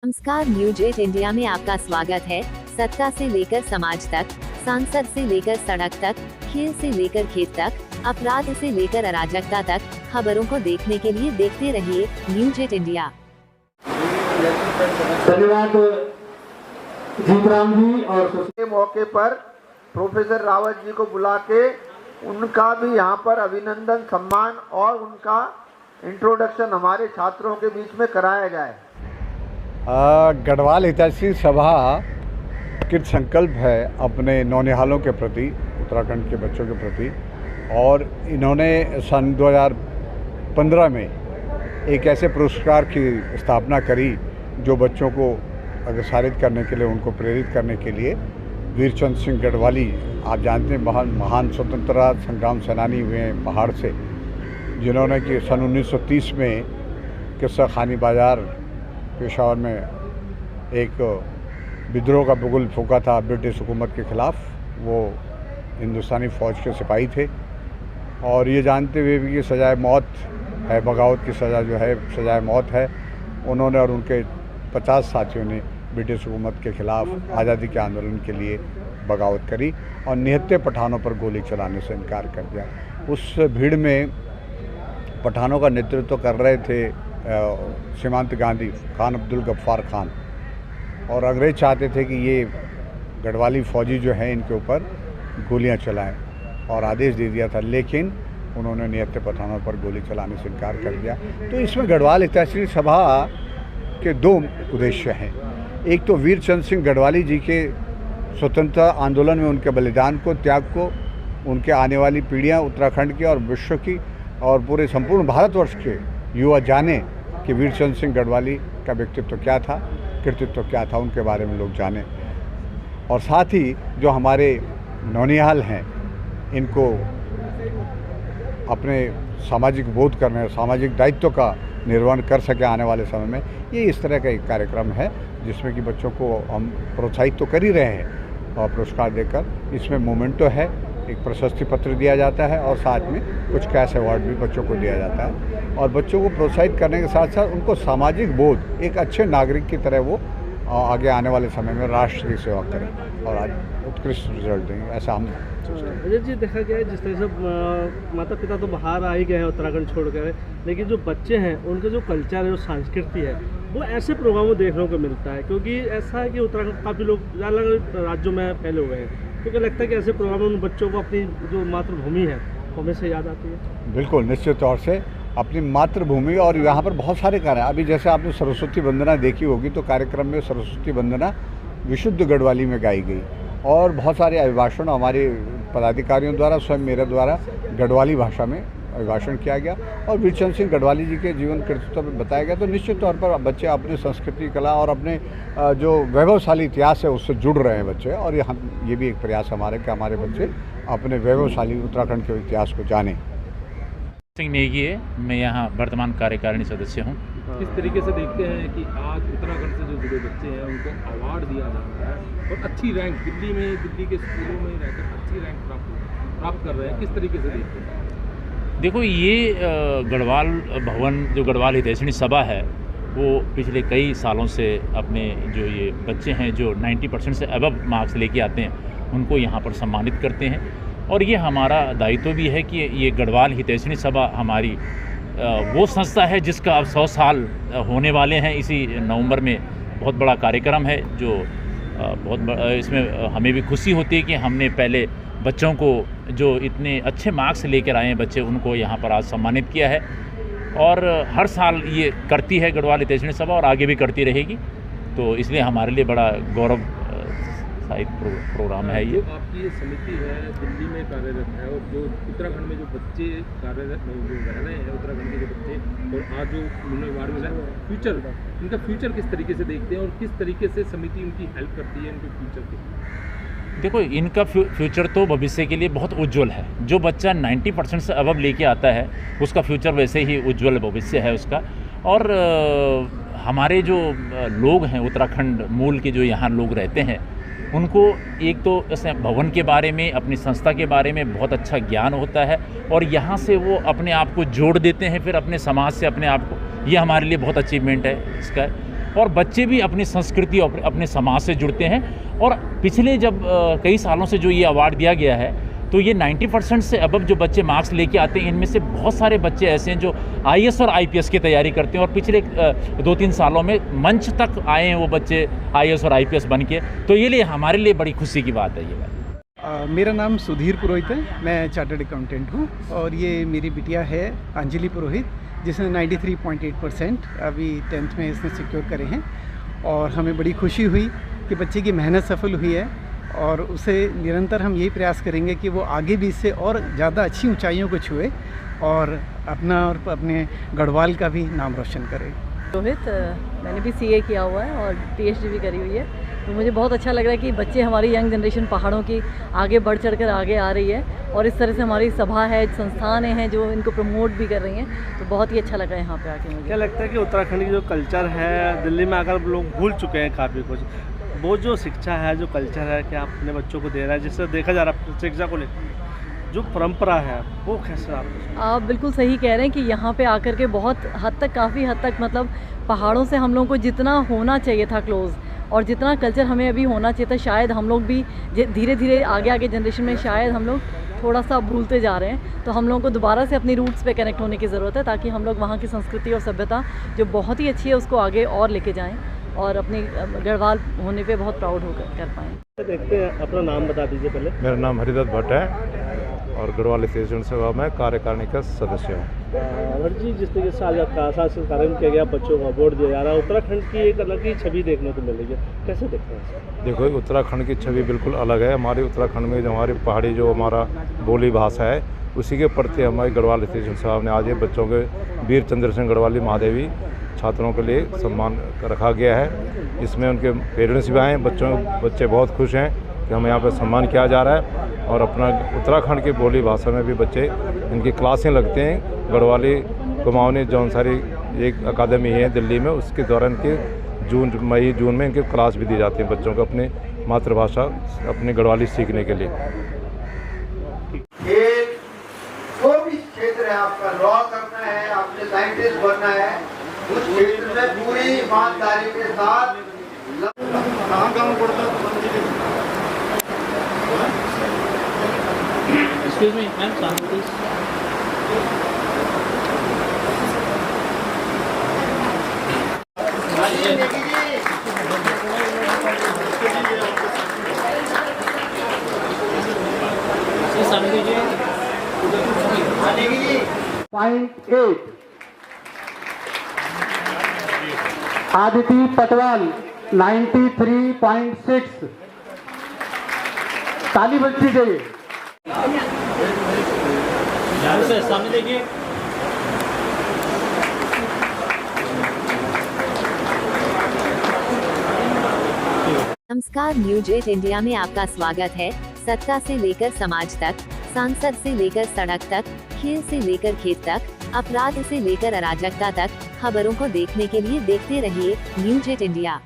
नमस्कार, news 8 India में आपका स्वागत है। सत्ता से लेकर समाज तक, सांसद से लेकर सड़क तक, खेल से लेकर खेत तक, अपराध से लेकर अराजकता तक, खबरों को देखने के लिए देखते रहिए न्यूज 8 इंडिया। धन्यवाद जीतराम जी। और के मौके पर प्रोफेसर रावत जी को बुला के उनका भी यहाँ पर अभिनंदन सम्मान और उनका इंट्रोडक्शन हमारे छात्रों के बीच में कराया जाए। गढ़वाल हितैषी सभा कृत संकल्प है अपने नौनिहालों के प्रति, उत्तराखंड के बच्चों के प्रति, और इन्होंने सन 2015 में एक ऐसे पुरस्कार की स्थापना करी जो बच्चों को अग्रसारित करने के लिए, उनको प्रेरित करने के लिए वीरचंद सिंह गढ़वाली, आप जानते हैं महान स्वतंत्रता संग्राम सेनानी हुए हैं पहाड़ से, जिन्होंने कि सन 1930 में किस्सा खानी बाजार पेशावर में एक विद्रोह का बुगुल फूंका था ब्रिटिश हुकूमत के ख़िलाफ़। वो हिंदुस्तानी फ़ौज के सिपाही थे और ये जानते हुए भी कि सजाए मौत है, बगावत की सज़ा जो है सजाए मौत है, उन्होंने और उनके 50 साथियों ने ब्रिटिश हुकूमत के ख़िलाफ़ आज़ादी के आंदोलन के लिए बगावत करी और निहत्थे पठानों पर गोली चलाने से इनकार कर दिया। उस भीड़ में पठानों का नेतृत्व कर रहे थे सीमांत गांधी, खान अब्दुल गफ्फार खान, और अंग्रेज़ चाहते थे कि ये गढ़वाली फ़ौजी जो हैं इनके ऊपर गोलियां चलाएं और आदेश दे दिया था, लेकिन उन्होंने निहत्थे पठानों पर गोली चलाने से इनकार कर दिया। तो इसमें गढ़वाल हितैषी सभा के दो उद्देश्य हैं। एक तो वीरचंद सिंह गढ़वाली जी के स्वतंत्रता आंदोलन में उनके बलिदान को, त्याग को, उनके आने वाली पीढ़ियाँ उत्तराखंड की और विश्व की और पूरे संपूर्ण भारतवर्ष के युवा जाने कि वीरचंद सिंह गढ़वाली का व्यक्तित्व क्या था, कृतित्व क्या था, उनके बारे में लोग जाने। और साथ ही जो हमारे नौनिहाल हैं इनको अपने सामाजिक बोध करने, सामाजिक दायित्व का निर्वहन कर सके आने वाले समय में, ये इस तरह का एक कार्यक्रम है जिसमें कि बच्चों को हम प्रोत्साहित तो कर ही रहे हैं और पुरस्कार देकर। इसमें मोमेंटो है, एक प्रशस्ति पत्र दिया जाता है और साथ में कुछ कैश अवार्ड भी बच्चों को दिया जाता है। और बच्चों को प्रोत्साहित करने के साथ साथ उनको सामाजिक बोध, एक अच्छे नागरिक की तरह वो आगे आने वाले समय में राष्ट्र की सेवा करें और आज उत्कृष्ट रिजल्ट देंगे, ऐसा हम सोचते हैं। अजय जी, देखा गया है जिस तरह से माता पिता तो बाहर आ ही गए हैं उत्तराखंड छोड़कर, लेकिन जो बच्चे हैं उनका जो कल्चर है, जो संस्कृति है, वो ऐसे प्रोग्रामों देखने को मिलता है। क्योंकि ऐसा है कि उत्तराखंड काफ़ी लोग अलग अलग राज्यों में फैले हुए हैं, तो क्या लगता है कि ऐसे प्रोग्राम उन बच्चों को अपनी जो मातृभूमि है हमेशा याद आती है? बिल्कुल, निश्चित तौर से अपनी मातृभूमि। और यहाँ पर बहुत सारे कार्य, अभी जैसे आपने सरस्वती वंदना देखी होगी, तो कार्यक्रम में सरस्वती वंदना विशुद्ध गढ़वाली में गाई गई और बहुत सारे अभिभाषण हमारे पदाधिकारियों द्वारा, स्वयं मेरे द्वारा गढ़वाली भाषा में अभिभाषण किया गया और वीरचंद सिंह गढ़वाली जी के जीवन कृतित्व में बताया गया। तो निश्चित तौर पर बच्चे अपने संस्कृति, कला और अपने जो वैभवशाली इतिहास है उससे जुड़ रहे हैं बच्चे, और ये भी एक प्रयास हमारे कि हमारे बच्चे अपने वैभवशाली उत्तराखंड के इतिहास को जानें। सिंह नेगी है, मैं यहाँ वर्तमान कार्यकारिणी सदस्य हूँ। किस तरीके से देखते हैं कि आज उत्तराखंड से जो जुड़े बच्चे हैं उनको अवार्ड दिया जा रहा है और अच्छी रैंक दिल्ली के स्कूलों में रहकर अच्छी रैंक प्राप्त कर रहे हैं, किस तरीके से देखते हैं? देखो, ये गढ़वाल भवन, जो गढ़वाल हितैषी सभा है, वो पिछले कई सालों से अपने जो ये बच्चे हैं जो 90% से अबव मार्क्स लेके आते हैं उनको यहाँ पर सम्मानित करते हैं। और ये हमारा दायित्व भी है कि ये गढ़वाल हितैषी सभा हमारी वो संस्था है जिसका अब 100 साल होने वाले हैं। इसी नवंबर में बहुत बड़ा कार्यक्रम है जो इसमें हमें भी खुशी होती है कि हमने पहले बच्चों को जो इतने अच्छे मार्क्स लेकर आए हैं बच्चे, उनको यहाँ पर आज सम्मानित किया है। और हर साल ये करती है गढ़वाल हितैषी सभा और आगे भी करती रहेगी, तो इसलिए हमारे लिए बड़ा गौरव साहित प्रोग्राम है। ये आपकी ये समिति है, दिल्ली में कार्यरत है, और जो उत्तराखंड में जो बच्चे कार्यरत जो रह रहे हैं, उत्तराखंड के जो बच्चे, और आज जो उन्होंने फ्यूचर, इनका फ्यूचर किस तरीके से देखते हैं और किस तरीके से समिति उनकी हेल्प करती है इनके फ्यूचर के? देखो, इनका फ्यूचर तो भविष्य के लिए बहुत उज्जवल है। जो बच्चा 90% से अबव लेके आता है उसका फ्यूचर वैसे ही उज्जवल भविष्य है उसका। और हमारे जो लोग हैं उत्तराखंड मूल के, जो यहाँ लोग रहते हैं, उनको एक तो इस भवन के बारे में, अपनी संस्था के बारे में बहुत अच्छा ज्ञान होता है और यहाँ से वो अपने आप को जोड़ देते हैं फिर अपने समाज से अपने आप को। ये हमारे लिए बहुत अचीवमेंट है इसका। और बच्चे भी अपनी संस्कृति और अपने समाज से जुड़ते हैं। और पिछले जब कई सालों से जो ये अवार्ड दिया गया है, तो ये 90% से अबव जो बच्चे मार्क्स लेके आते हैं, इनमें से बहुत सारे बच्चे ऐसे हैं जो IAS और IPS की तैयारी करते हैं और पिछले 2-3 सालों में मंच तक आए हैं वो बच्चे IAS और IPS बन के। तो ये लिए हमारे लिए बड़ी खुशी की बात है ये बात। मेरा नाम सुधीर पुरोहित है, मैं चार्टर्ड अकाउंटेंट हूँ और ये मेरी बिटिया है अंजलि पुरोहित, जिसने 93.8% अभी 10th में इसने सिक्योर करे हैं। और हमें बड़ी खुशी हुई कि बच्चे की मेहनत सफल हुई है और उसे निरंतर हम यही प्रयास करेंगे कि वो आगे भी इससे और ज़्यादा अच्छी ऊंचाइयों को छुए और अपना और अपने गढ़वाल का भी नाम रोशन करे। रोहित, मैंने भी CA किया हुआ है और PhD भी करी हुई है, तो मुझे बहुत अच्छा लग रहा है कि बच्चे, हमारी यंग जनरेशन पहाड़ों की आगे बढ़ चढ़कर आगे आ रही है और इस तरह से हमारी सभा है, संस्थानें हैं जो इनको प्रमोट भी कर रही हैं, तो बहुत ही अच्छा लगा यहाँ पे आके मुझे। क्या लगता है कि उत्तराखंड की जो कल्चर है, दिल्ली में आकर लोग भूल चुके हैं काफ़ी कुछ, वो जो शिक्षा है, जो कल्चर है, क्या अपने बच्चों को दे रहा है, जिससे देखा जा रहा है शिक्षा को लेकर जो परंपरा है वो कैसे आप बिल्कुल सही कह रहे हैं कि यहाँ पे आकर के बहुत हद तक, काफ़ी हद तक, मतलब पहाड़ों से हम लोगों को जितना होना चाहिए था क्लोज़ और जितना कल्चर हमें अभी होना चाहिए था, शायद हम लोग भी धीरे धीरे आगे जनरेशन में शायद हम लोग थोड़ा सा भूलते जा रहे हैं। तो हम लोगों को दोबारा से अपनी रूट्स पे कनेक्ट होने की ज़रूरत है, ताकि हम लोग वहाँ की संस्कृति और सभ्यता जो बहुत ही अच्छी है उसको आगे और लेके जाएँ और अपनी गढ़वाल होने पे बहुत प्राउड होकर कर पाएँ। देखते हैं, अपना नाम बता दीजिए पहले। मेरा नाम हरिदत्त भट्ट है और गढ़वाल एसोसिएशन सेवा में कार्यकारिणी का सदस्य हूँ। हर जी, जिस तरीके से आज आपका कार्य किया गया, बच्चों को अवार्ड दिया जा रहा है, उत्तराखंड की एक अलग ही छवि देखने को मिल रही है, कैसे देखते हैं? देखो, उत्तराखंड की छवि बिल्कुल अलग है। हमारी उत्तराखंड में जो हमारी पहाड़ी जो हमारा बोली भाषा है, उसी के प्रति हमारी गढ़वाल एसोसिएशन सेवा ने आज ये बच्चों के वीर चंद्र सिंह गढ़वाली महादेवी छात्रों के लिए सम्मान रखा गया है। इसमें उनके पेरेंट्स भी आए, बच्चे बहुत खुश हैं कि हमें यहाँ पर सम्मान किया जा रहा है और अपना उत्तराखंड की बोली भाषा में भी बच्चे, इनकी क्लासें लगते हैं। गढ़वाली कुमाऊनी जौन सारी एक अकादमी है दिल्ली में, उसके दौरान इनके मई-जून में इनकी क्लास भी दी जाती है बच्चों को अपनी मातृभाषा, अपनी गढ़वाली सीखने के लिए। जो भी क्षेत्र है आपका, लॉ करना है, आपने साइंटिस्ट बनना है, उस क्षेत्र में पूरी ईमानदारी के साथ Excuse me, ma'am, sound please. Point 8 Aditi Patwal 93.6। ताली बजती चाहिए। सामने देखिए। नमस्कार, न्यूज 8 इंडिया में आपका स्वागत है। सत्ता से लेकर समाज तक, सांसद से लेकर सड़क तक, खेल से लेकर खेत तक, अपराध से लेकर अराजकता तक, खबरों को देखने के लिए देखते रहिए न्यूज 8 इंडिया।